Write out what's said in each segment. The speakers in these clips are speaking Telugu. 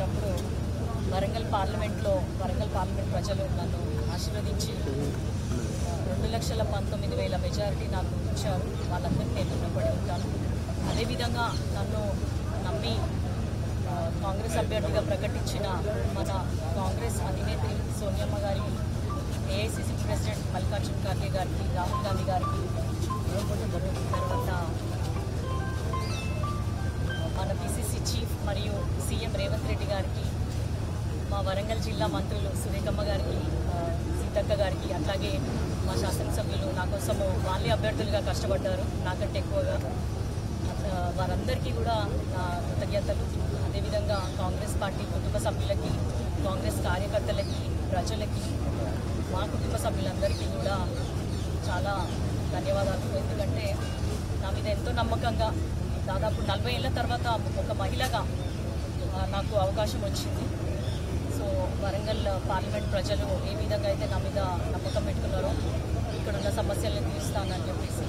వచ్చినప్పుడు వరంగల్ పార్లమెంట్ ప్రజలు నన్ను ఆశీర్వదించి 2,19,000 మెజారిటీ నాకు ఇచ్చారు. వాళ్ళందరికీ నేను రుణపడి ఉంటాను. అదేవిధంగా నన్ను నమ్మి కాంగ్రెస్ అభ్యర్థిగా ప్రకటించిన మన కాంగ్రెస్ అధినేత్రి సోనియమ్మ గారికి, ఏఐసిసి ప్రెసిడెంట్ మల్లికార్జున ఖార్గే గారికి, రాహుల్ గాంధీ గారికి, తర్వాత మన పిసిసి చీఫ్ మరియు సీఎం రేవంత్ రెడ్డి గారికి, మా వరంగల్ జిల్లా మంత్రులు సురేఖమ్మ గారికి, సీతక్క గారికి, అట్లాగే మా శాసనసభ్యులు నా కోసము వాళ్ళే అభ్యర్థులుగా కష్టపడ్డారు నాకంటే ఎక్కువగా. వారందరికీ కూడా నా కృతజ్ఞతలు. అదేవిధంగా కాంగ్రెస్ పార్టీ కుటుంబ సభ్యులకి, కాంగ్రెస్ కార్యకర్తలకి, ప్రజలకి, మా కుటుంబ సభ్యులందరికీ కూడా చాలా ధన్యవాదాలు. ఎందుకంటే నా మీద ఎంతో నమ్మకంగా దాదాపు 40 ఏళ్ల తర్వాత ఒక మహిళగా నాకు అవకాశం వచ్చింది. సో వరంగల్ పార్లమెంట్ ప్రజలు ఏ విధంగా అయితే నా మీద నమ్మకం పెట్టుకున్నారో ఇక్కడున్న సమస్యలను తీరుస్తానని చెప్పేసి,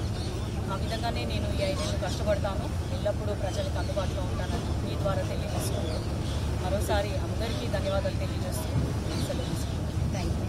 ఆ విధంగానే నేను ఈ 5 ఏళ్ళు కష్టపడతాను. ఎల్లప్పుడూ ప్రజలకు అందుబాటులో ఉంటానని మీ ద్వారా తెలియజేసుకుంటూ మరోసారి అందరికీ ధన్యవాదాలు తెలియజేస్తూ సెలవు తీసుకుంటాను. Thank you.